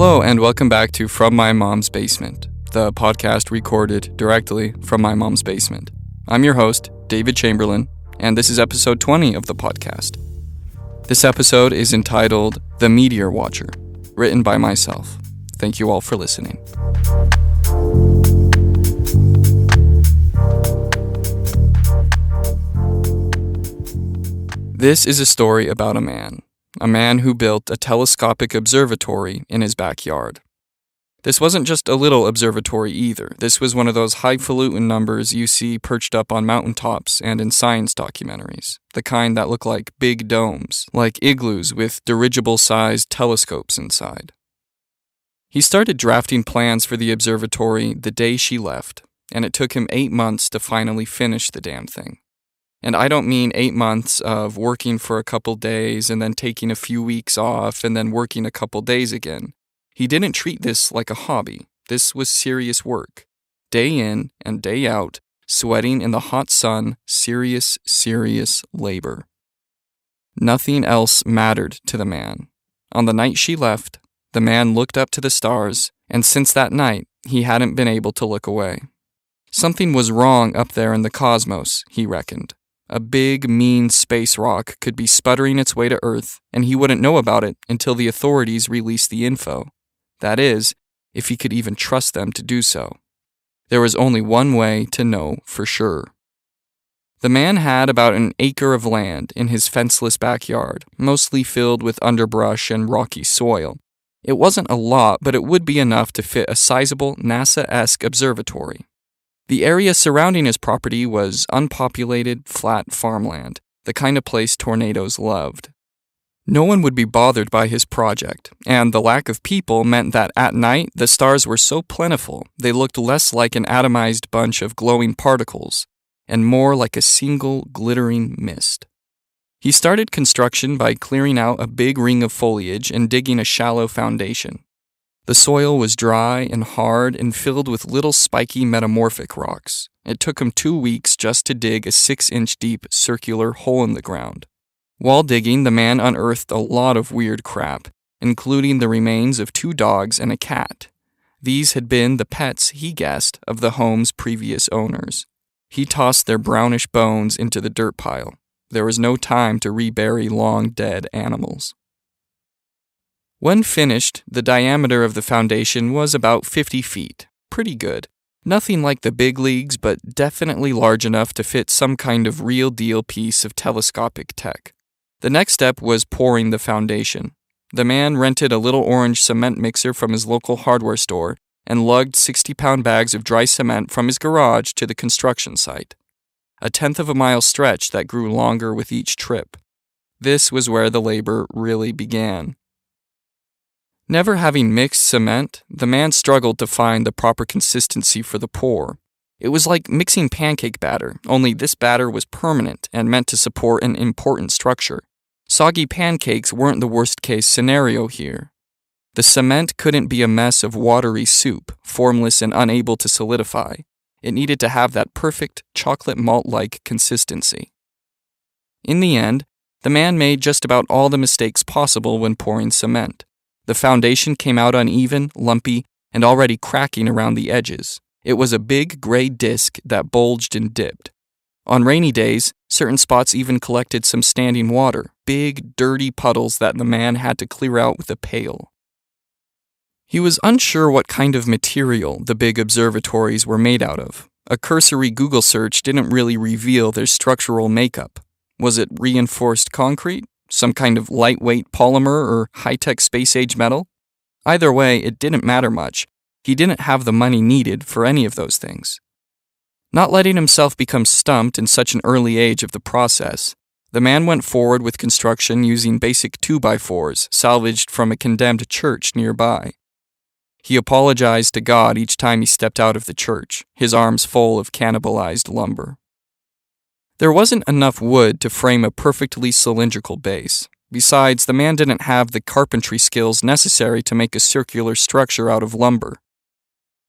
Hello and welcome back to From My Mom's Basement, the podcast recorded directly from my mom's basement. I'm your host, David Chamberlain, and this is episode 20 of the podcast. This episode is entitled The Meteor Watcher, written by myself. Thank you all for listening. This is a story about a man who built a telescopic observatory in his backyard. This wasn't just a little observatory either. This was one of those highfalutin numbers you see perched up on mountaintops and in science documentaries, the kind that look like big domes, like igloos with dirigible-sized telescopes inside. He started drafting plans for the observatory the day she left, and it took him 8 months to finally finish the damn thing. And I don't mean 8 months of working for a couple days and then taking a few weeks off and then working a couple days again. He didn't treat this like a hobby. This was serious work. Day in and day out, sweating in the hot sun, serious labor. Nothing else mattered to the man. On the night she left, the man looked up to the stars, and since that night, he hadn't been able to look away. Something was wrong up there in the cosmos, he reckoned. A big, mean space rock could be sputtering its way to Earth, and he wouldn't know about it until the authorities released the info. That is, if he could even trust them to do so. There was only one way to know for sure. The man had about an acre of land in his fenceless backyard, mostly filled with underbrush and rocky soil. It wasn't a lot, but it would be enough to fit a sizable NASA-esque observatory. The area surrounding his property was unpopulated, flat farmland, the kind of place tornadoes loved. No one would be bothered by his project, and the lack of people meant that at night the stars were so plentiful they looked less like an atomized bunch of glowing particles, and more like a single glittering mist. He started construction by clearing out a big ring of foliage and digging a shallow foundation. The soil was dry and hard and filled with little spiky metamorphic rocks. It took him 2 weeks just to dig a 6-inch deep circular hole in the ground. While digging, the man unearthed a lot of weird crap, including the remains of 2 dogs and a cat. These had been the pets, he guessed, of the home's previous owners. He tossed their brownish bones into the dirt pile. There was no time to rebury long-dead animals. When finished, the diameter of the foundation was about 50 feet. Pretty good. Nothing like the big leagues, but definitely large enough to fit some kind of real-deal piece of telescopic tech. The next step was pouring the foundation. The man rented a little orange cement mixer from his local hardware store and lugged 60-pound bags of dry cement from his garage to the construction site. A 1/10 of a mile stretch that grew longer with each trip. This was where the labor really began. Never having mixed cement, the man struggled to find the proper consistency for the pour. It was like mixing pancake batter, only this batter was permanent and meant to support an important structure. Soggy pancakes weren't the worst-case scenario here. The cement couldn't be a mess of watery soup, formless and unable to solidify. It needed to have that perfect chocolate malt-like consistency. In the end, the man made just about all the mistakes possible when pouring cement. The foundation came out uneven, lumpy, and already cracking around the edges. It was a big gray disc that bulged and dipped. On rainy days, certain spots even collected some standing water, big, dirty puddles that the man had to clear out with a pail. He was unsure what kind of material the big observatories were made out of. A cursory Google search didn't really reveal their structural makeup. Was it reinforced concrete? Some kind of lightweight polymer or high-tech space-age metal? Either way, it didn't matter much. He didn't have the money needed for any of those things. Not letting himself become stumped in such an early age of the process, the man went forward with construction using basic 2x4s salvaged from a condemned church nearby. He apologized to God each time he stepped out of the church, his arms full of cannibalized lumber. There wasn't enough wood to frame a perfectly cylindrical base. Besides, the man didn't have the carpentry skills necessary to make a circular structure out of lumber.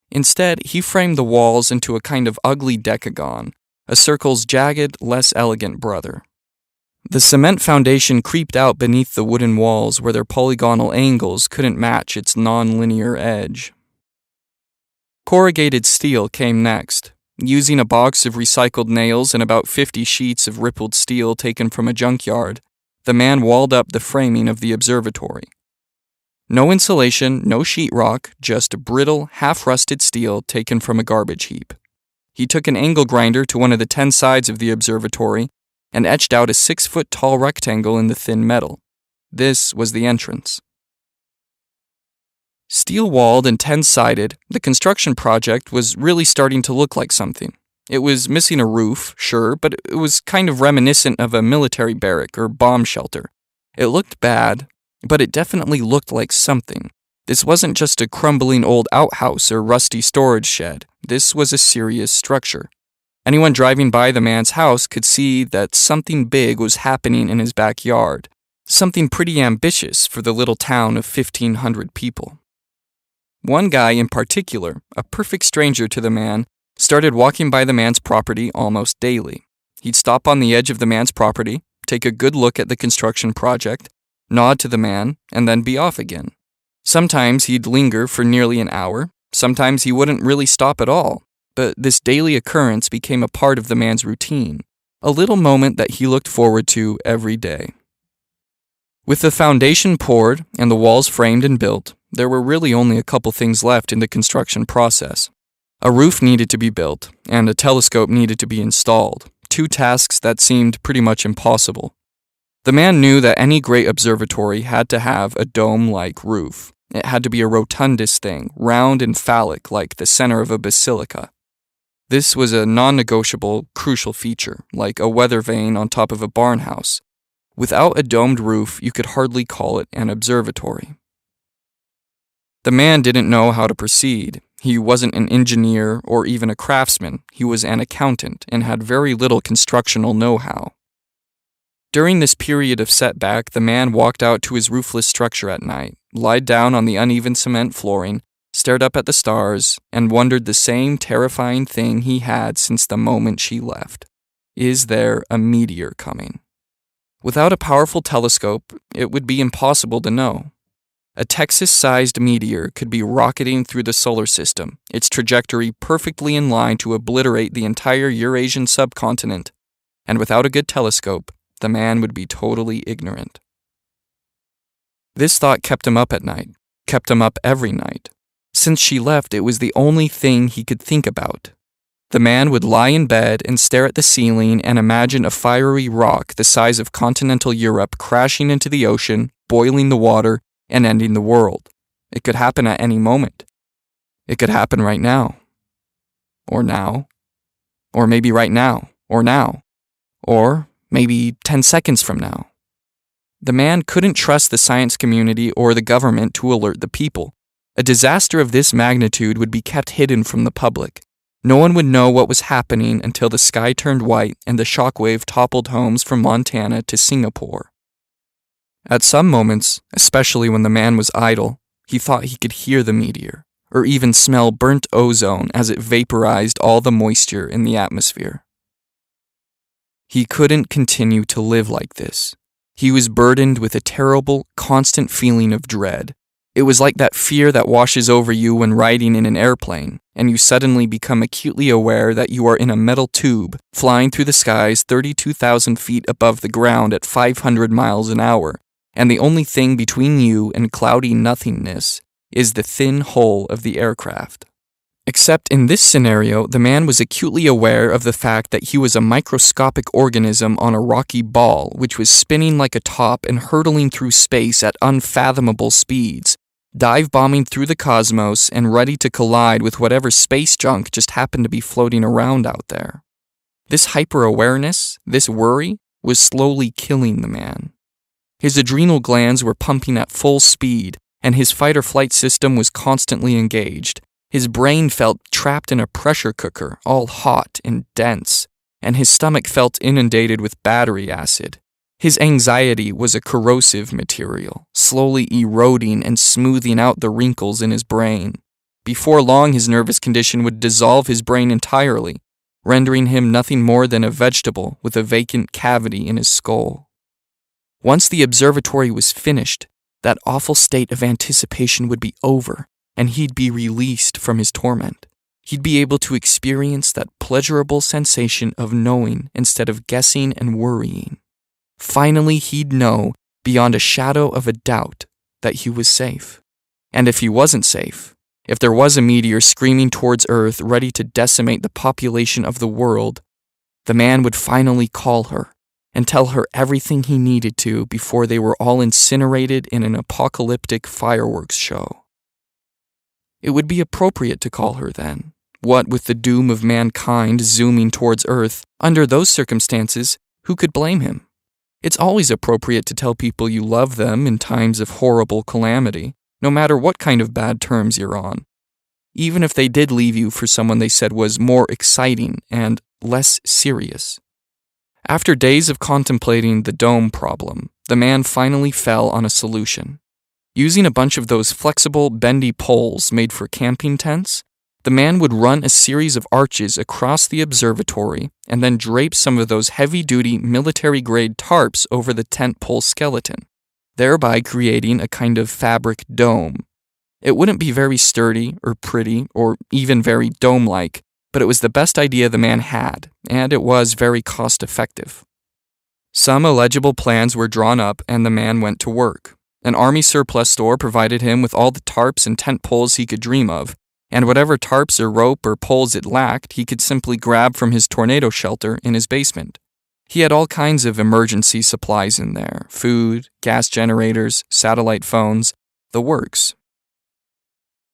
Instead, he framed the walls into a kind of ugly decagon, a circle's jagged, less elegant brother. The cement foundation creeped out beneath the wooden walls where their polygonal angles couldn't match its non-linear edge. Corrugated steel came next. Using a box of recycled nails and about 50 sheets of rippled steel taken from a junkyard, the man walled up the framing of the observatory. No insulation, no sheetrock, just brittle, half-rusted steel taken from a garbage heap. He took an angle grinder to one of the 10 sides of the observatory and etched out a 6-foot-tall rectangle in the thin metal. This was the entrance. Steel-walled and 10-sided, the construction project was really starting to look like something. It was missing a roof, sure, but it was kind of reminiscent of a military barrack or bomb shelter. It looked bad, but it definitely looked like something. This wasn't just a crumbling old outhouse or rusty storage shed. This was a serious structure. Anyone driving by the man's house could see that something big was happening in his backyard, something pretty ambitious for the little town of 1,500 people. One guy in particular, a perfect stranger to the man, started walking by the man's property almost daily. He'd stop on the edge of the man's property, take a good look at the construction project, nod to the man, and then be off again. Sometimes he'd linger for nearly an hour, sometimes he wouldn't really stop at all. But this daily occurrence became a part of the man's routine, a little moment that he looked forward to every day. With the foundation poured and the walls framed and built, there were really only a couple things left in the construction process. A roof needed to be built, and a telescope needed to be installed, 2 tasks that seemed pretty much impossible. The man knew that any great observatory had to have a dome-like roof. It had to be a rotundous thing, round and phallic like the center of a basilica. This was a non-negotiable, crucial feature, like a weather vane on top of a barn house. Without a domed roof, you could hardly call it an observatory. The man didn't know how to proceed. He wasn't an engineer or even a craftsman. He was an accountant and had very little constructional know-how. During this period of setback, the man walked out to his roofless structure at night, lied down on the uneven cement flooring, stared up at the stars, and wondered the same terrifying thing he had since the moment she left. Is there a meteor coming? Without a powerful telescope, it would be impossible to know. A Texas-sized meteor could be rocketing through the solar system, its trajectory perfectly in line to obliterate the entire Eurasian subcontinent, and without a good telescope, the man would be totally ignorant. This thought kept him up at night, kept him up every night. Since she left, it was the only thing he could think about. The man would lie in bed and stare at the ceiling and imagine a fiery rock the size of continental Europe crashing into the ocean, boiling the water, and ending the world. It could happen at any moment. It could happen right now. Or now. Or maybe right now. Or now. Or maybe 10 seconds from now. The man couldn't trust the science community or the government to alert the people. A disaster of this magnitude would be kept hidden from the public. No one would know what was happening until the sky turned white and the shockwave toppled homes from Montana to Singapore. At some moments, especially when the man was idle, he thought he could hear the meteor, or even smell burnt ozone as it vaporized all the moisture in the atmosphere. He couldn't continue to live like this. He was burdened with a terrible, constant feeling of dread. It was like that fear that washes over you when riding in an airplane, and you suddenly become acutely aware that you are in a metal tube flying through the skies 32,000 feet above the ground at 500 miles an hour, and the only thing between you and cloudy nothingness is the thin hull of the aircraft. Except in this scenario, the man was acutely aware of the fact that he was a microscopic organism on a rocky ball which was spinning like a top and hurtling through space at unfathomable speeds, dive-bombing through the cosmos and ready to collide with whatever space junk just happened to be floating around out there. This hyper-awareness, this worry, was slowly killing the man. His adrenal glands were pumping at full speed, and his fight-or-flight system was constantly engaged. His brain felt trapped in a pressure cooker, all hot and dense, and his stomach felt inundated with battery acid. His anxiety was a corrosive material, slowly eroding and smoothing out the wrinkles in his brain. Before long, his nervous condition would dissolve his brain entirely, rendering him nothing more than a vegetable with a vacant cavity in his skull. Once the observatory was finished, that awful state of anticipation would be over, and he'd be released from his torment. He'd be able to experience that pleasurable sensation of knowing instead of guessing and worrying. Finally, he'd know, beyond a shadow of a doubt, that he was safe. And if he wasn't safe, if there was a meteor screaming towards Earth ready to decimate the population of the world, the man would finally call her and tell her everything he needed to before they were all incinerated in an apocalyptic fireworks show. It would be appropriate to call her then. What with the doom of mankind zooming towards Earth, under those circumstances, who could blame him? It's always appropriate to tell people you love them in times of horrible calamity, no matter what kind of bad terms you're on. Even if they did leave you for someone they said was more exciting and less serious. After days of contemplating the dome problem, the man finally fell on a solution. Using a bunch of those flexible, bendy poles made for camping tents, the man would run a series of arches across the observatory and then drape some of those heavy-duty military-grade tarps over the tent pole skeleton, thereby creating a kind of fabric dome. It wouldn't be very sturdy or pretty or even very dome-like, but it was the best idea the man had, and it was very cost-effective. Some illegible plans were drawn up and the man went to work. An army surplus store provided him with all the tarps and tent poles he could dream of, and whatever tarps or rope or poles it lacked, he could simply grab from his tornado shelter in his basement. He had all kinds of emergency supplies in there: food, gas generators, satellite phones, the works.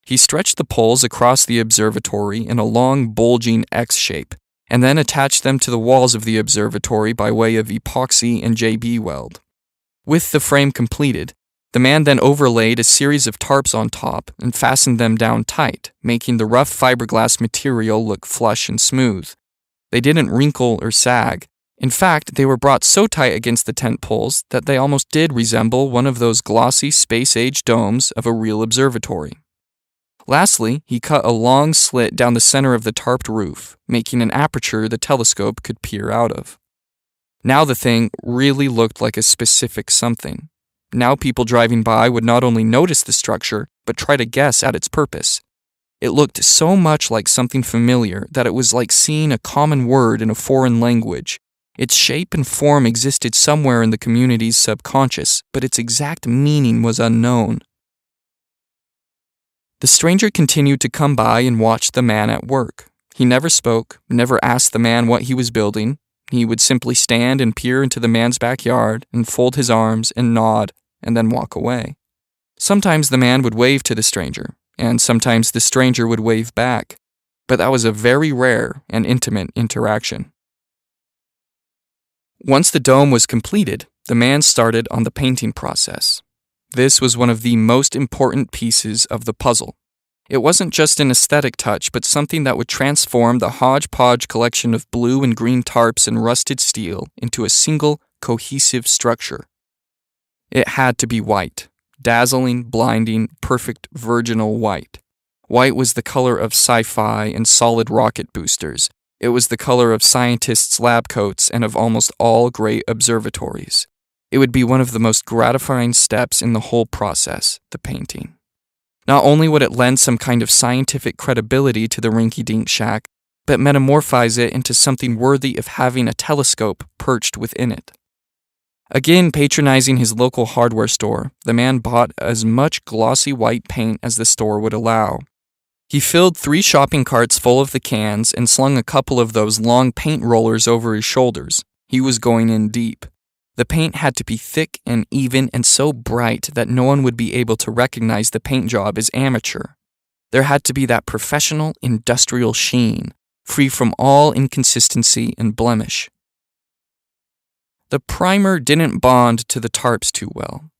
He stretched the poles across the observatory in a long, bulging X shape, and then attached them to the walls of the observatory by way of epoxy and JB weld. With the frame completed, the man then overlaid a series of tarps on top and fastened them down tight, making the rough fiberglass material look flush and smooth. They didn't wrinkle or sag. In fact, they were brought so tight against the tent poles that they almost did resemble one of those glossy space-age domes of a real observatory. Lastly, he cut a long slit down the center of the tarped roof, making an aperture the telescope could peer out of. Now the thing really looked like a specific something. Now people driving by would not only notice the structure, but try to guess at its purpose. It looked so much like something familiar that it was like seeing a common word in a foreign language. Its shape and form existed somewhere in the community's subconscious, but its exact meaning was unknown. The stranger continued to come by and watch the man at work. He never spoke, never asked the man what he was building. He would simply stand and peer into the man's backyard and fold his arms and nod and then walk away. Sometimes the man would wave to the stranger, and sometimes the stranger would wave back, but that was a very rare and intimate interaction. Once the dome was completed, the man started on the painting process. This was one of the most important pieces of the puzzle. It wasn't just an aesthetic touch, but something that would transform the hodgepodge collection of blue and green tarps and rusted steel into a single, cohesive structure. It had to be white. Dazzling, blinding, perfect virginal white. White was the color of sci-fi and solid rocket boosters. It was the color of scientists' lab coats and of almost all great observatories. It would be one of the most gratifying steps in the whole process, the painting. Not only would it lend some kind of scientific credibility to the rinky-dink shack, but metamorphose it into something worthy of having a telescope perched within it. Again, patronizing his local hardware store, the man bought as much glossy white paint as the store would allow. He filled 3 shopping carts full of the cans and slung a couple of those long paint rollers over his shoulders. He was going in deep. The paint had to be thick and even and so bright that no one would be able to recognize the paint job as amateur. There had to be that professional, industrial sheen, free from all inconsistency and blemish. The primer didn't bond to the tarps too well.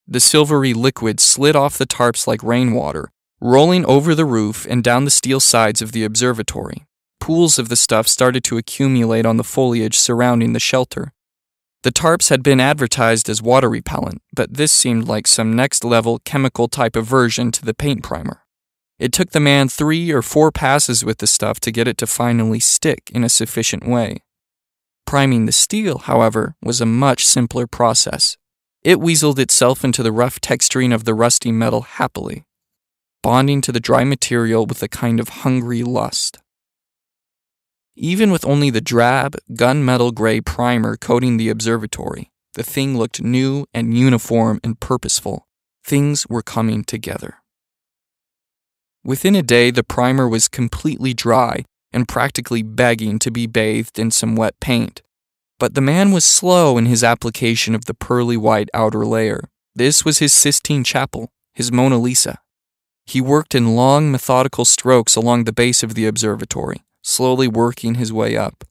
The silvery liquid slid off the tarps like rainwater, rolling over the roof and down the steel sides of the observatory. Pools of the stuff started to accumulate on the foliage surrounding the shelter. The tarps had been advertised as water repellent, but this seemed like some next-level chemical-type aversion to the paint primer. It took the man 3 or 4 passes with the stuff to get it to finally stick in a sufficient way. Priming the steel, however, was a much simpler process. It weaseled itself into the rough texturing of the rusty metal happily, bonding to the dry material with a kind of hungry lust. Even with only the drab, gunmetal gray primer coating the observatory, the thing looked new and uniform and purposeful. Things were coming together. Within a day, the primer was completely dry and practically begging to be bathed in some wet paint. But the man was slow in his application of the pearly white outer layer. This was his Sistine Chapel, his Mona Lisa. He worked in long, methodical strokes along the base of the observatory, slowly working his way up.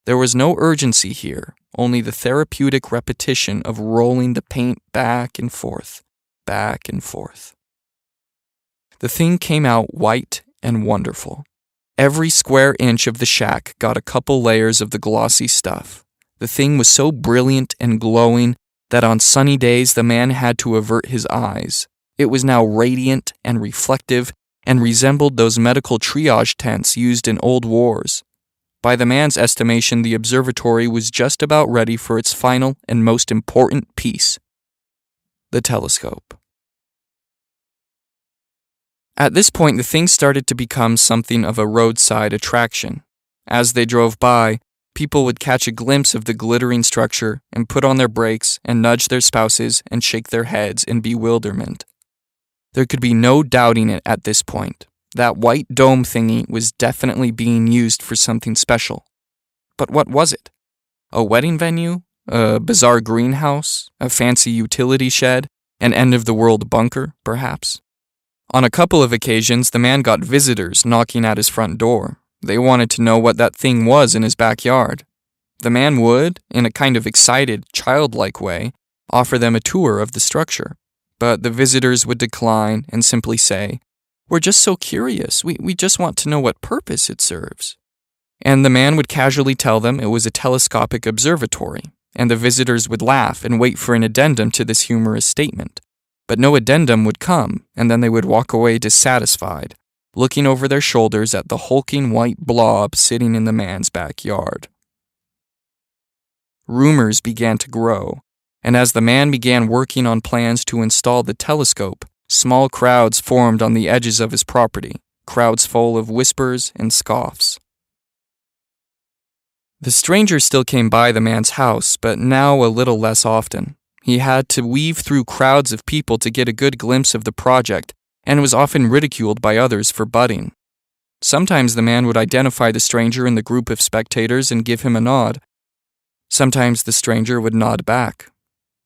There was no urgency here, only the therapeutic repetition of rolling the paint back and forth, back and forth. The thing came out white and wonderful. Every square inch of the shack got a couple layers of the glossy stuff. The thing was so brilliant and glowing that on sunny days the man had to avert his eyes. It was now radiant and reflective and resembled those medical triage tents used in old wars. By the man's estimation, the observatory was just about ready for its final and most important piece, the telescope. At this point, the thing started to become something of a roadside attraction. As they drove by, people would catch a glimpse of the glittering structure and put on their brakes and nudge their spouses and shake their heads in bewilderment. There could be no doubting it at this point. That white dome thingy was definitely being used for something special. But what was it? A wedding venue? A bizarre greenhouse? A fancy utility shed? An end-of-the-world bunker, perhaps? On a couple of occasions, the man got visitors knocking at his front door. They wanted to know what that thing was in his backyard. The man would, in a kind of excited, childlike way, offer them a tour of the structure. But the visitors would decline and simply say, "We're just so curious. We just want to know what purpose it serves." And the man would casually tell them it was a telescopic observatory, and the visitors would laugh and wait for an addendum to this humorous statement. But no addendum would come, and then they would walk away dissatisfied, looking over their shoulders at the hulking white blob sitting in the man's backyard. Rumors began to grow, and as the man began working on plans to install the telescope, small crowds formed on the edges of his property, crowds full of whispers and scoffs. The stranger still came by the man's house, but now a little less often. He had to weave through crowds of people to get a good glimpse of the project, and was often ridiculed by others for butting. Sometimes the man would identify the stranger in the group of spectators and give him a nod. Sometimes the stranger would nod back.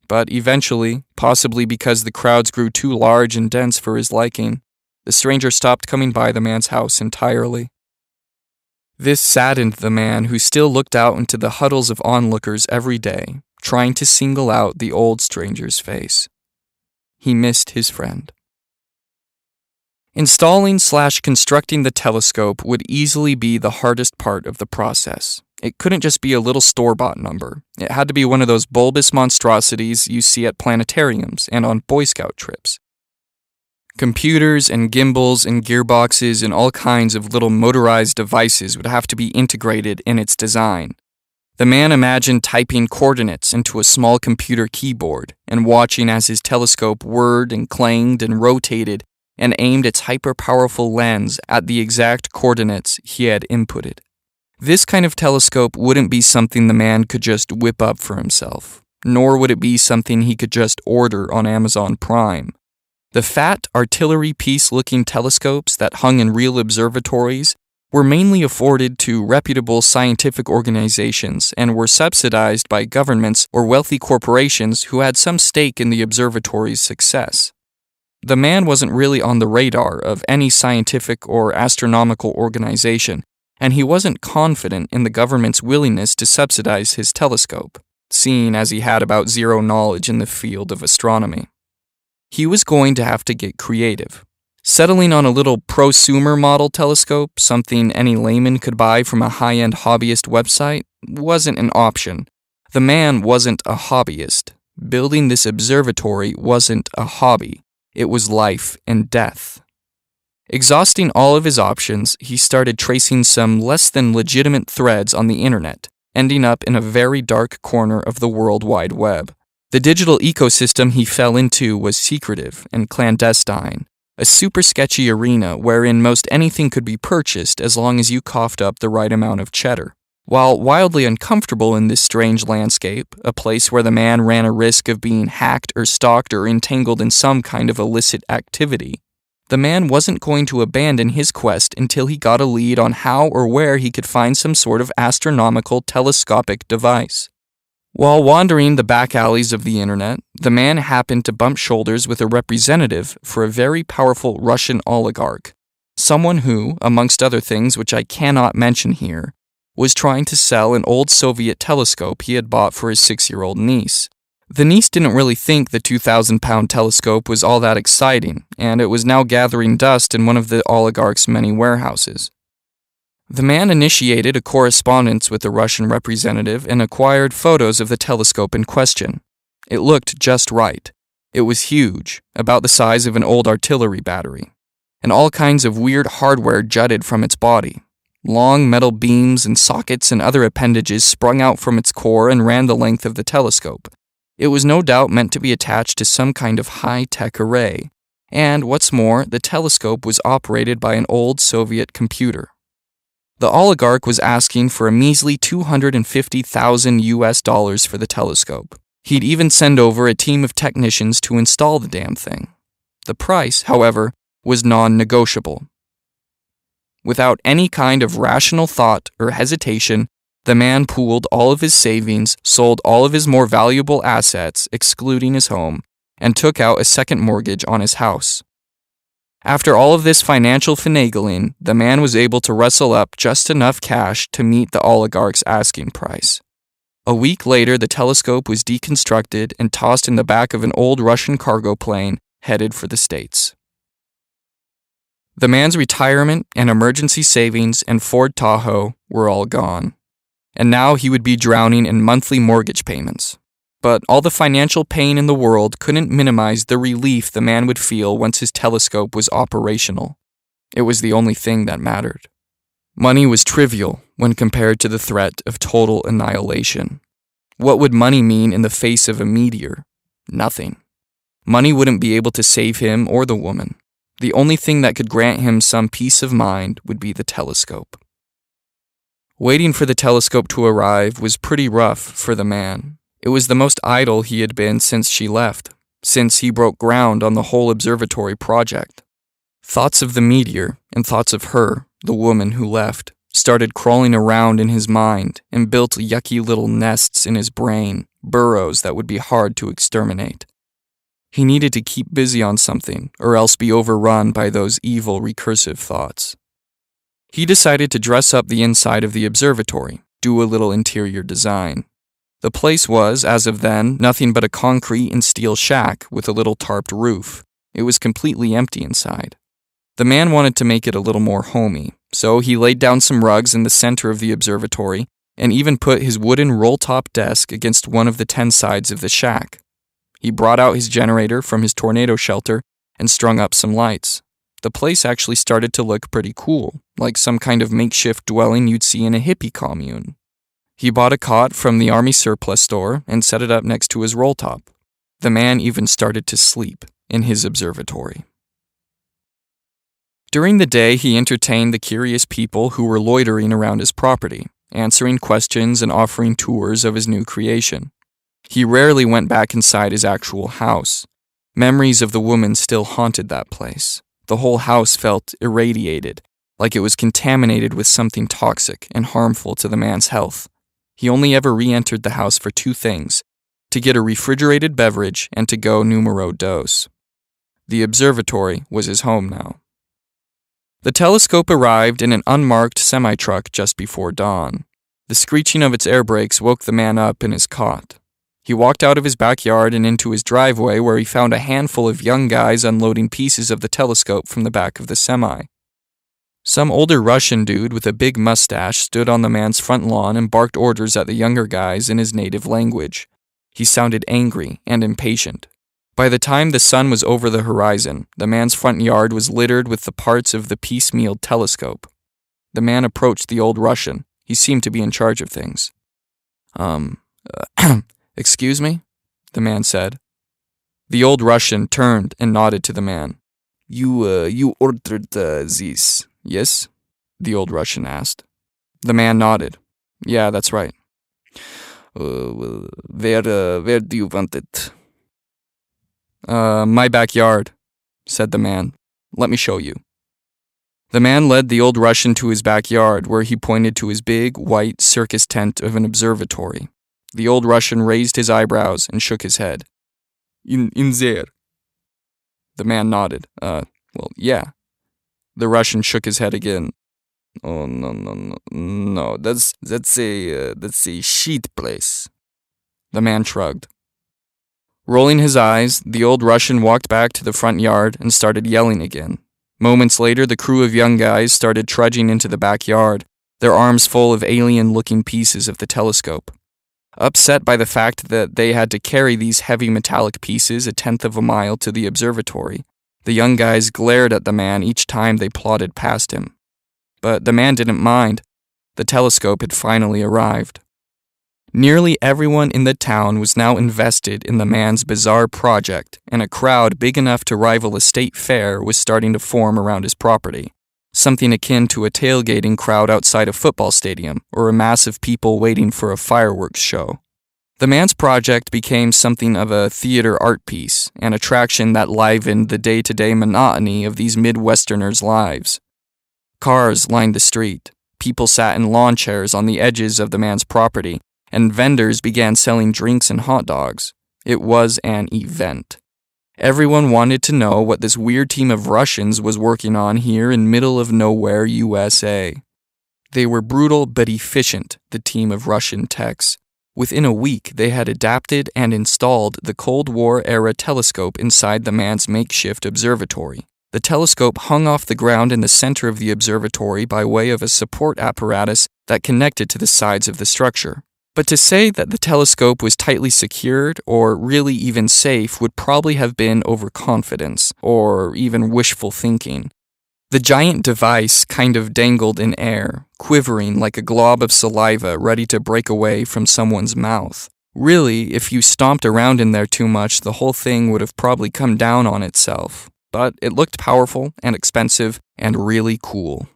But eventually, possibly because the crowds grew too large and dense for his liking, the stranger stopped coming by the man's house entirely. This saddened the man, who still looked out into the huddles of onlookers every day, trying to single out the old stranger's face. He missed his friend. Installing/constructing the telescope would easily be the hardest part of the process. It couldn't just be a little store-bought number. It had to be one of those bulbous monstrosities you see at planetariums and on Boy Scout trips. Computers and gimbals and gearboxes and all kinds of little motorized devices would have to be integrated in its design. The man imagined typing coordinates into a small computer keyboard and watching as his telescope whirred and clanged and rotated and aimed its hyper-powerful lens at the exact coordinates he had inputted. This kind of telescope wouldn't be something the man could just whip up for himself, nor would it be something he could just order on Amazon Prime. The fat, artillery piece-looking telescopes that hung in real observatories were mainly afforded to reputable scientific organizations and were subsidized by governments or wealthy corporations who had some stake in the observatory's success. The man wasn't really on the radar of any scientific or astronomical organization, and he wasn't confident in the government's willingness to subsidize his telescope, seeing as he had about zero knowledge in the field of astronomy. He was going to have to get creative. Settling on a little prosumer model telescope, something any layman could buy from a high-end hobbyist website, wasn't an option. The man wasn't a hobbyist. Building this observatory wasn't a hobby. It was life and death. Exhausting all of his options, he started tracing some less than legitimate threads on the internet, ending up in a very dark corner of the World Wide Web. The digital ecosystem he fell into was secretive and clandestine, a super sketchy arena wherein most anything could be purchased as long as you coughed up the right amount of cheddar. While wildly uncomfortable in this strange landscape, a place where the man ran a risk of being hacked or stalked or entangled in some kind of illicit activity, the man wasn't going to abandon his quest until he got a lead on how or where he could find some sort of astronomical telescopic device. While wandering the back alleys of the internet, the man happened to bump shoulders with a representative for a very powerful Russian oligarch, someone who, amongst other things which I cannot mention here, was trying to sell an old Soviet telescope he had bought for his 6-year-old niece. The niece didn't really think the 2,000-pound telescope was all that exciting, and it was now gathering dust in one of the oligarch's many warehouses. The man initiated a correspondence with the Russian representative and acquired photos of the telescope in question. It looked just right. It was huge, about the size of an old artillery battery, and all kinds of weird hardware jutted from its body. Long metal beams and sockets and other appendages sprung out from its core and ran the length of the telescope. It was no doubt meant to be attached to some kind of high-tech array, and what's more, the telescope was operated by an old Soviet computer. The oligarch was asking for a measly $250,000 for the telescope. He'd even send over a team of technicians to install the damn thing. The price, however, was non-negotiable. Without any kind of rational thought or hesitation, the man pooled all of his savings, sold all of his more valuable assets, excluding his home, and took out a second mortgage on his house. After all of this financial finagling, the man was able to rustle up just enough cash to meet the oligarch's asking price. A week later, the telescope was deconstructed and tossed in the back of an old Russian cargo plane headed for the States. The man's retirement and emergency savings and Ford Tahoe were all gone, and now he would be drowning in monthly mortgage payments. But all the financial pain in the world couldn't minimize the relief the man would feel once his telescope was operational. It was the only thing that mattered. Money was trivial when compared to the threat of total annihilation. What would money mean in the face of a meteor? Nothing. Money wouldn't be able to save him or the woman. The only thing that could grant him some peace of mind would be the telescope. Waiting for the telescope to arrive was pretty rough for the man. It was the most idle he had been since she left, since he broke ground on the whole observatory project. Thoughts of the meteor and thoughts of her, the woman who left, started crawling around in his mind and built yucky little nests in his brain, burrows that would be hard to exterminate. He needed to keep busy on something, or else be overrun by those evil recursive thoughts. He decided to dress up the inside of the observatory, do a little interior design. The place was, as of then, nothing but a concrete and steel shack with a little tarped roof. It was completely empty inside. The man wanted to make it a little more homey, so he laid down some rugs in the center of the observatory and even put his wooden roll-top desk against one of the 10 sides of the shack. He brought out his generator from his tornado shelter and strung up some lights. The place actually started to look pretty cool, like some kind of makeshift dwelling you'd see in a hippie commune. He bought a cot from the army surplus store and set it up next to his roll-top. The man even started to sleep in his observatory. During the day, he entertained the curious people who were loitering around his property, answering questions and offering tours of his new creation. He rarely went back inside his actual house. Memories of the woman still haunted that place. The whole house felt irradiated, like it was contaminated with something toxic and harmful to the man's health. He only ever re-entered the house for 2 things: to get a refrigerated beverage and to go numero dos. The observatory was his home now. The telescope arrived in an unmarked semi-truck just before dawn. The screeching of its air brakes woke the man up in his cot. He walked out of his backyard and into his driveway where he found a handful of young guys unloading pieces of the telescope from the back of the semi. Some older Russian dude with a big mustache stood on the man's front lawn and barked orders at the younger guys in his native language. He sounded angry and impatient. By the time the sun was over the horizon, the man's front yard was littered with the parts of the piecemealed telescope. The man approached the old Russian. He seemed to be in charge of things. Excuse me? the man said. The old Russian turned and nodded to the man. You ordered this, yes? The old Russian asked. The man nodded. Yeah, that's right. Where do you want it? My backyard, said the man. Let me show you. The man led the old Russian to his backyard, where he pointed to his big, white circus tent of an observatory. The old Russian raised his eyebrows and shook his head. In there. The man nodded. Well, yeah. The Russian shook his head again. Oh, no, that's a shit place. The man shrugged. Rolling his eyes, the old Russian walked back to the front yard and started yelling again. Moments later, the crew of young guys started trudging into the backyard, their arms full of alien-looking pieces of the telescope. Upset by the fact that they had to carry these heavy metallic pieces 1/10 of a mile to the observatory, the young guys glared at the man each time they plodded past him. But the man didn't mind. The telescope had finally arrived. Nearly everyone in the town was now invested in the man's bizarre project, and a crowd big enough to rival a state fair was starting to form around his property. Something akin to a tailgating crowd outside a football stadium, or a mass of people waiting for a fireworks show. The man's project became something of a theater art piece, an attraction that livened the day-to-day monotony of these Midwesterners' lives. Cars lined the street, people sat in lawn chairs on the edges of the man's property, and vendors began selling drinks and hot dogs. It was an event. Everyone wanted to know what this weird team of Russians was working on here in middle of nowhere, USA. They were brutal but efficient, the team of Russian techs. Within a week, they had adapted and installed the Cold War-era telescope inside the man's makeshift observatory. The telescope hung off the ground in the center of the observatory by way of a support apparatus that connected to the sides of the structure. But to say that the telescope was tightly secured or really even safe would probably have been overconfidence or even wishful thinking. The giant device kind of dangled in air, quivering like a glob of saliva ready to break away from someone's mouth. Really, if you stomped around in there too much, the whole thing would have probably come down on itself. But it looked powerful and expensive and really cool.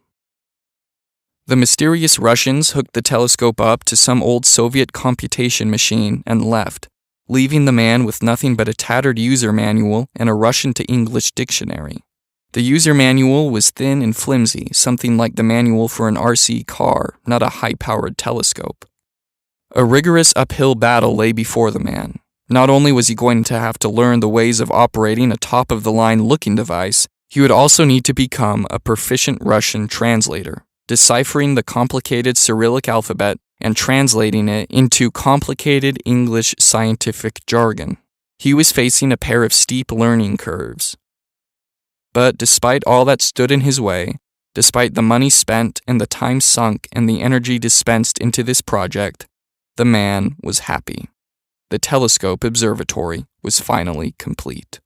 The mysterious Russians hooked the telescope up to some old Soviet computation machine and left, leaving the man with nothing but a tattered user manual and a Russian to English dictionary. The user manual was thin and flimsy, something like the manual for an RC car, not a high-powered telescope. A rigorous uphill battle lay before the man. Not only was he going to have to learn the ways of operating a top-of-the-line looking device, he would also need to become a proficient Russian translator, deciphering the complicated Cyrillic alphabet and translating it into complicated English scientific jargon. He was facing a pair of steep learning curves. But despite all that stood in his way, despite the money spent and the time sunk and the energy dispensed into this project, the man was happy. The telescope observatory was finally complete.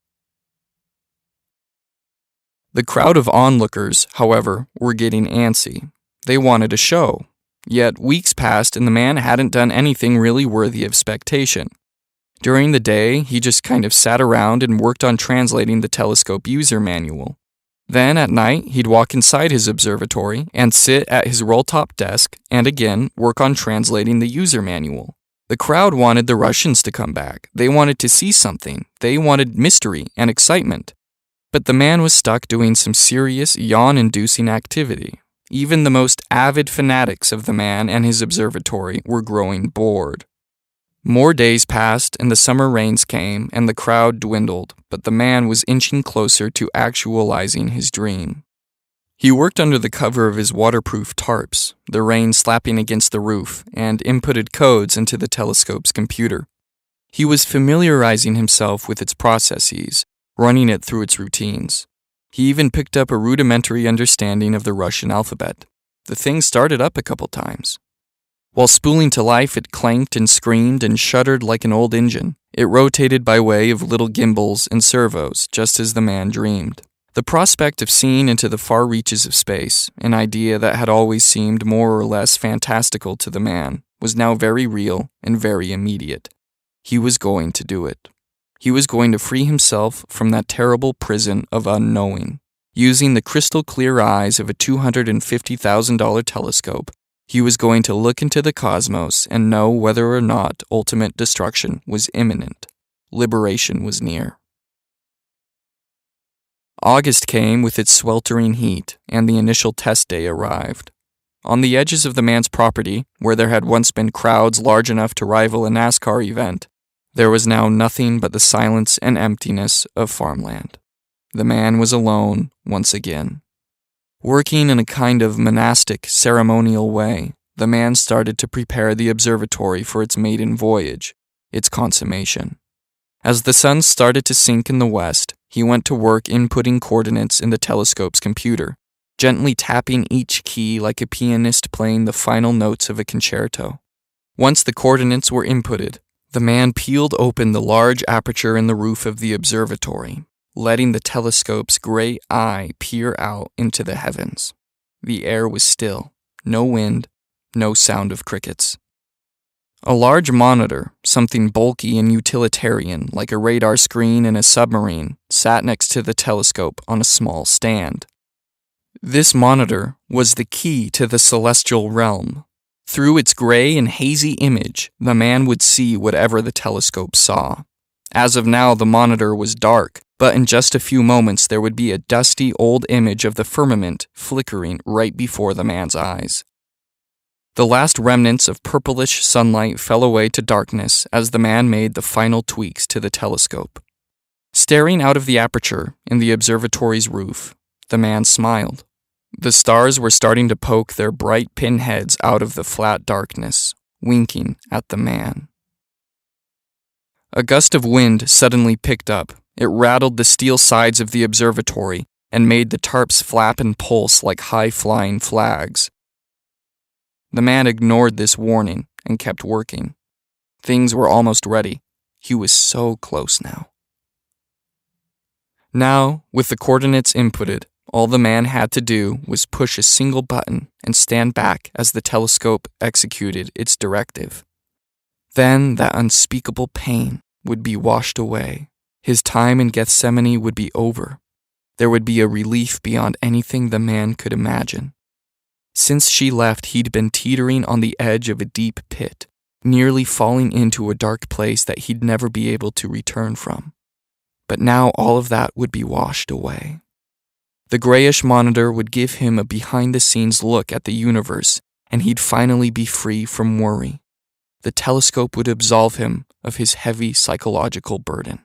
The crowd of onlookers, however, were getting antsy. They wanted a show. Yet weeks passed and the man hadn't done anything really worthy of expectation. During the day, he just kind of sat around and worked on translating the telescope user manual. Then at night, he'd walk inside his observatory and sit at his roll-top desk and again work on translating the user manual. The crowd wanted the Russians to come back. They wanted to see something. They wanted mystery and excitement. But the man was stuck doing some serious, yawn-inducing activity. Even the most avid fanatics of the man and his observatory were growing bored. More days passed and the summer rains came and the crowd dwindled, but the man was inching closer to actualizing his dream. He worked under the cover of his waterproof tarps, the rain slapping against the roof, and inputted codes into the telescope's computer. He was familiarizing himself with its processes, running it through its routines. He even picked up a rudimentary understanding of the Russian alphabet. The thing started up a couple times. While spooling to life, it clanked and screamed and shuddered like an old engine. It rotated by way of little gimbals and servos, just as the man dreamed. The prospect of seeing into the far reaches of space, an idea that had always seemed more or less fantastical to the man, was now very real and very immediate. He was going to do it. He was going to free himself from that terrible prison of unknowing. Using the crystal-clear eyes of a $250,000 telescope, he was going to look into the cosmos and know whether or not ultimate destruction was imminent. Liberation was near. August came with its sweltering heat, and the initial test day arrived. On the edges of the man's property, where there had once been crowds large enough to rival a NASCAR event, there was now nothing but the silence and emptiness of farmland. The man was alone once again. Working in a kind of monastic, ceremonial way, the man started to prepare the observatory for its maiden voyage, its consummation. As the sun started to sink in the west, he went to work inputting coordinates in the telescope's computer, gently tapping each key like a pianist playing the final notes of a concerto. Once the coordinates were inputted, the man peeled open the large aperture in the roof of the observatory, letting the telescope's gray eye peer out into the heavens. The air was still, no wind, no sound of crickets. A large monitor, something bulky and utilitarian like a radar screen in a submarine, sat next to the telescope on a small stand. This monitor was the key to the celestial realm. Through its gray and hazy image, the man would see whatever the telescope saw. As of now, the monitor was dark, but in just a few moments there would be a dusty old image of the firmament flickering right before the man's eyes. The last remnants of purplish sunlight fell away to darkness as the man made the final tweaks to the telescope. Staring out of the aperture in the observatory's roof, the man smiled. The stars were starting to poke their bright pinheads out of the flat darkness, winking at the man. A gust of wind suddenly picked up. It rattled the steel sides of the observatory and made the tarps flap and pulse like high-flying flags. The man ignored this warning and kept working. Things were almost ready. He was so close now. Now, with the coordinates inputted, all the man had to do was push a single button and stand back as the telescope executed its directive. Then that unspeakable pain would be washed away. His time in Gethsemane would be over. There would be a relief beyond anything the man could imagine. Since she left, he'd been teetering on the edge of a deep pit, nearly falling into a dark place that he'd never be able to return from. But now all of that would be washed away. The grayish monitor would give him a behind-the-scenes look at the universe, and he'd finally be free from worry. The telescope would absolve him of his heavy psychological burden.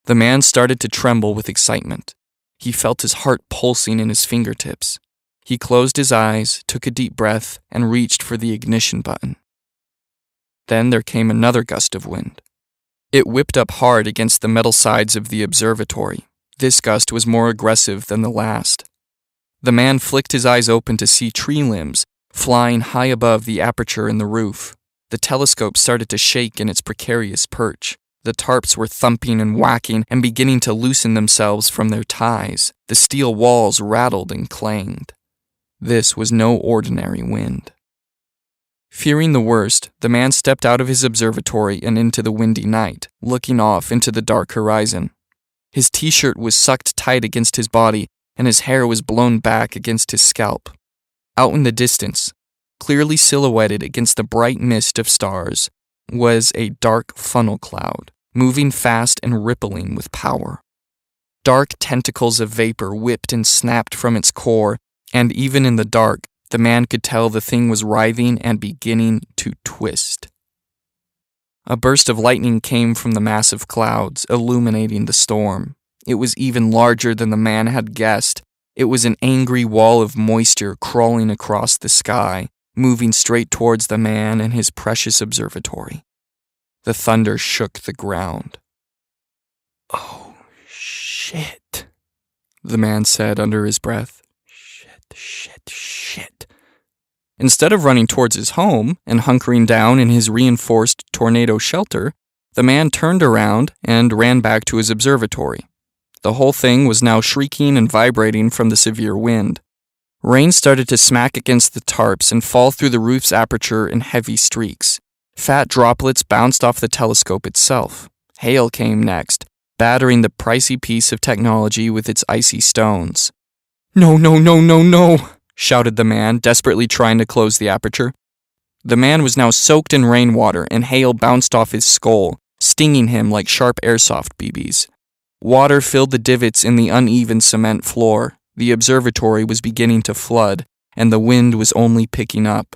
The man started to tremble with excitement. He felt his heart pulsing in his fingertips. He closed his eyes, took a deep breath, and reached for the ignition button. Then there came another gust of wind. It whipped up hard against the metal sides of the observatory. This gust was more aggressive than the last. The man flicked his eyes open to see tree limbs flying high above the aperture in the roof. The telescope started to shake in its precarious perch. The tarps were thumping and whacking and beginning to loosen themselves from their ties. The steel walls rattled and clanged. This was no ordinary wind. Fearing the worst, the man stepped out of his observatory and into the windy night, looking off into the dark horizon. His t-shirt was sucked tight against his body, and his hair was blown back against his scalp. Out in the distance, clearly silhouetted against the bright mist of stars, was a dark funnel cloud, moving fast and rippling with power. Dark tentacles of vapor whipped and snapped from its core, and even in the dark, the man could tell the thing was writhing and beginning to twist. A burst of lightning came from the massive clouds, illuminating the storm. It was even larger than the man had guessed. It was an angry wall of moisture crawling across the sky, moving straight towards the man and his precious observatory. The thunder shook the ground. "Oh, shit," the man said under his breath. Shit. Instead of running towards his home and hunkering down in his reinforced tornado shelter, the man turned around and ran back to his observatory. The whole thing was now shrieking and vibrating from the severe wind. Rain started to smack against the tarps and fall through the roof's aperture in heavy streaks. Fat droplets bounced off the telescope itself. Hail came next, battering the pricey piece of technology with its icy stones. "No, no, no, no, no," shouted the man, desperately trying to close the aperture. The man was now soaked in rainwater, and hail bounced off his skull, stinging him like sharp airsoft BBs. Water filled the divots in the uneven cement floor. The observatory was beginning to flood, and the wind was only picking up.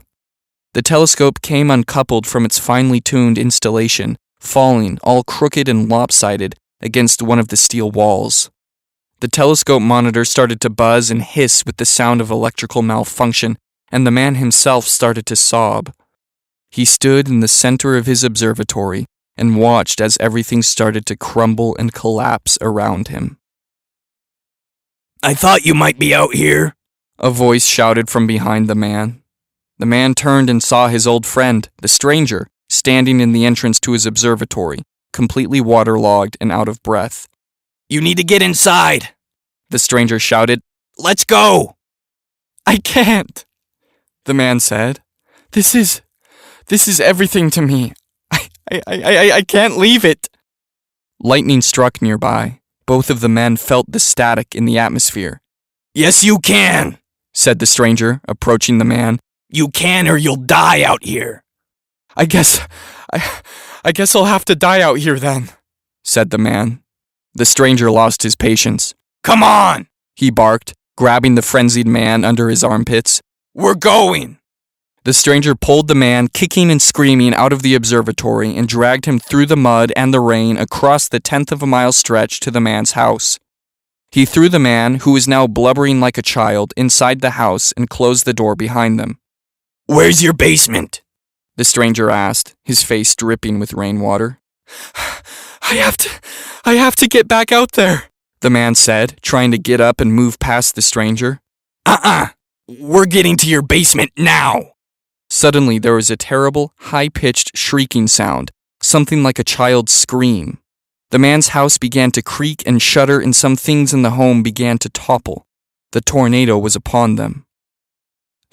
The telescope came uncoupled from its finely tuned installation, falling, all crooked and lopsided, against one of the steel walls. The telescope monitor started to buzz and hiss with the sound of electrical malfunction, and the man himself started to sob. He stood in the center of his observatory and watched as everything started to crumble and collapse around him. "I thought you might be out here," a voice shouted from behind the man. The man turned and saw his old friend, the stranger, standing in the entrance to his observatory, completely waterlogged and out of breath. "You need to get inside," the stranger shouted. "Let's go." "I can't," the man said. This is everything to me. I can't leave it." Lightning struck nearby. Both of the men felt the static in the atmosphere. "Yes, you can," said the stranger, approaching the man. "You can or you'll die out here." I guess I'll have to die out here then," said the man. The stranger lost his patience. "Come on," he barked, grabbing the frenzied man under his armpits. "We're going." The stranger pulled the man, kicking and screaming, out of the observatory and dragged him through the mud and the rain across the 1/10 of a mile stretch to the man's house. He threw the man, who was now blubbering like a child, inside the house and closed the door behind them. "Where's your basement?" the stranger asked, his face dripping with rainwater. I have to get back out there," the man said, trying to get up and move past the stranger. We're getting to your basement now." Suddenly, there was a terrible, high-pitched shrieking sound, something like a child's scream. The man's house began to creak and shudder, and some things in the home began to topple. The tornado was upon them.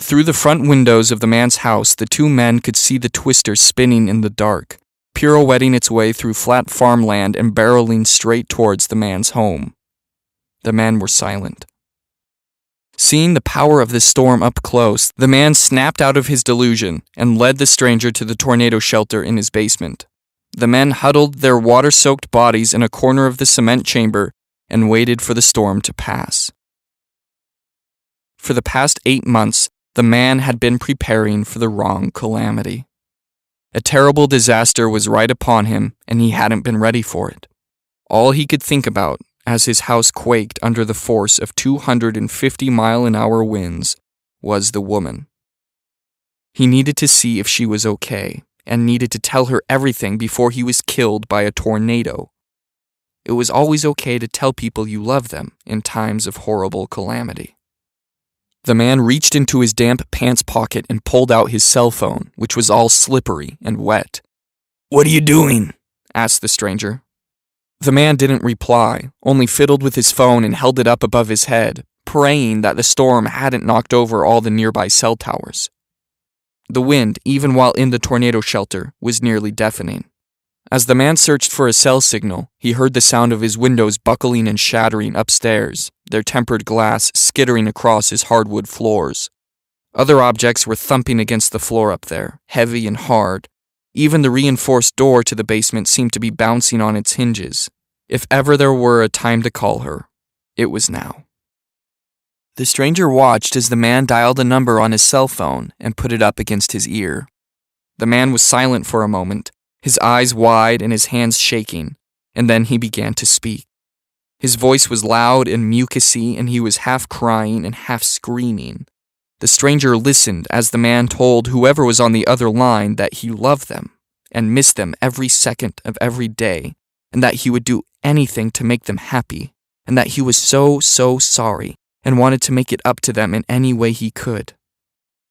Through the front windows of the man's house, the two men could see the twister spinning in the dark, pirouetting its way through flat farmland and barreling straight towards the man's home. The men were silent. Seeing the power of this storm up close, the man snapped out of his delusion and led the stranger to the tornado shelter in his basement. The men huddled their water-soaked bodies in a corner of the cement chamber and waited for the storm to pass. For the past 8 months, the man had been preparing for the wrong calamity. A terrible disaster was right upon him, and he hadn't been ready for it. All he could think about, as his house quaked under the force of 250-mile-an-hour winds, was the woman. He needed to see if she was okay, and needed to tell her everything before he was killed by a tornado. It was always okay to tell people you love them in times of horrible calamity. The man reached into his damp pants pocket and pulled out his cell phone, which was all slippery and wet. "What are you doing?" asked the stranger. The man didn't reply, only fiddled with his phone and held it up above his head, praying that the storm hadn't knocked over all the nearby cell towers. The wind, even while in the tornado shelter, was nearly deafening. As the man searched for a cell signal, he heard the sound of his windows buckling and shattering upstairs, their tempered glass skittering across his hardwood floors. Other objects were thumping against the floor up there, heavy and hard. Even the reinforced door to the basement seemed to be bouncing on its hinges. If ever there were a time to call her, it was now. The stranger watched as the man dialed a number on his cell phone and put it up against his ear. The man was silent for a moment, his eyes wide and his hands shaking, and then he began to speak. His voice was loud and mucusy, and he was half crying and half screaming. The stranger listened as the man told whoever was on the other line that he loved them and missed them every second of every day, and that he would do anything to make them happy, and that he was so sorry and wanted to make it up to them in any way he could.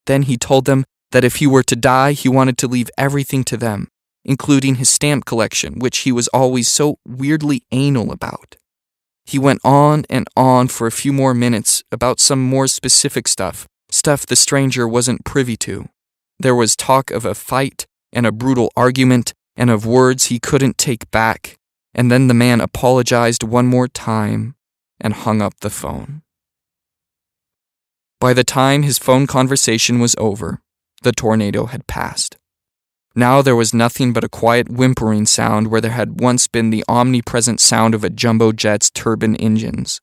Then he told them that if he were to die, he wanted to leave everything to them, including his stamp collection, which he was always so weirdly anal about. He went on and on for a few more minutes about some more specific stuff the stranger wasn't privy to. There was talk of a fight and a brutal argument, and of words he couldn't take back, and then the man apologized one more time and hung up the phone. By the time his phone conversation was over, the tornado had passed. Now there was nothing but a quiet whimpering sound where there had once been the omnipresent sound of a jumbo jet's turbine engines.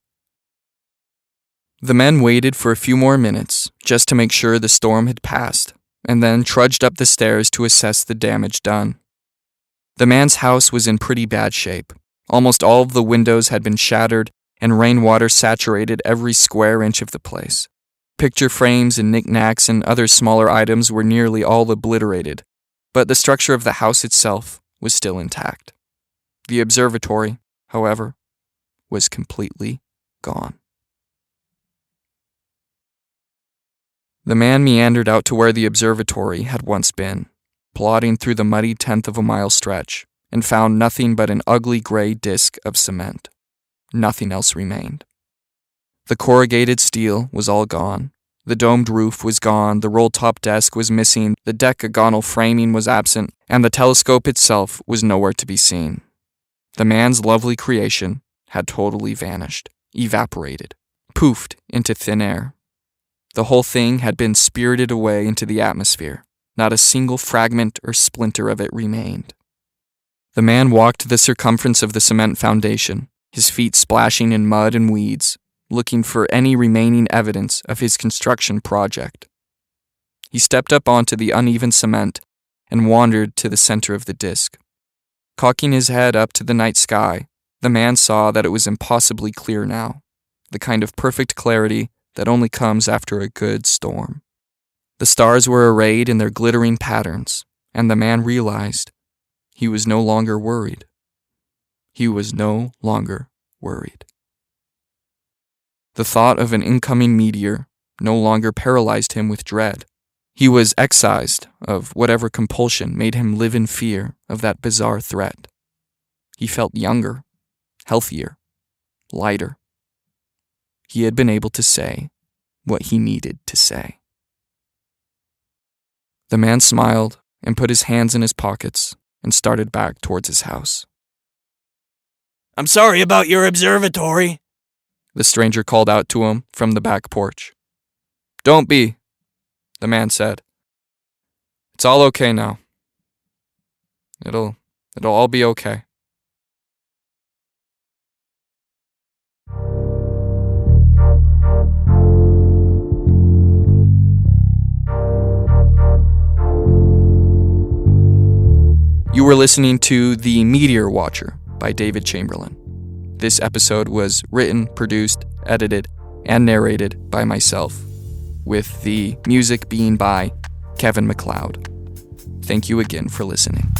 The men waited for a few more minutes just to make sure the storm had passed, and then trudged up the stairs to assess the damage done. The man's house was in pretty bad shape. Almost all of the windows had been shattered, and rainwater saturated every square inch of the place. Picture frames and knickknacks and other smaller items were nearly all obliterated, but the structure of the house itself was still intact. The observatory, however, was completely gone. The man meandered out to where the observatory had once been, plodding through the muddy 1/10 of a mile stretch, and found nothing but an ugly gray disk of cement. Nothing else remained. The corrugated steel was all gone. The domed roof was gone, the roll-top desk was missing, the decagonal framing was absent, and the telescope itself was nowhere to be seen. The man's lovely creation had totally vanished, evaporated, poofed into thin air. The whole thing had been spirited away into the atmosphere. Not a single fragment or splinter of it remained. The man walked the circumference of the cement foundation, his feet splashing in mud and weeds, looking for any remaining evidence of his construction project. He stepped up onto the uneven cement and wandered to the center of the disk. Cocking his head up to the night sky, the man saw that it was impossibly clear now, the kind of perfect clarity that only comes after a good storm. The stars were arrayed in their glittering patterns, and the man realized he was no longer worried. He was no longer worried. The thought of an incoming meteor no longer paralyzed him with dread. He was excised of whatever compulsion made him live in fear of that bizarre threat. He felt younger, healthier, lighter. He had been able to say what he needed to say. The man smiled and put his hands in his pockets and started back towards his house. I'm sorry about your observatory, the stranger called out to him from the back porch. Don't be, the man said. It's all okay now. It'll all be okay. You were listening to The Meteor Watcher by David Chamberlain. This episode was written, produced, edited, and narrated by myself, with the music being by Kevin MacLeod. Thank you again for listening.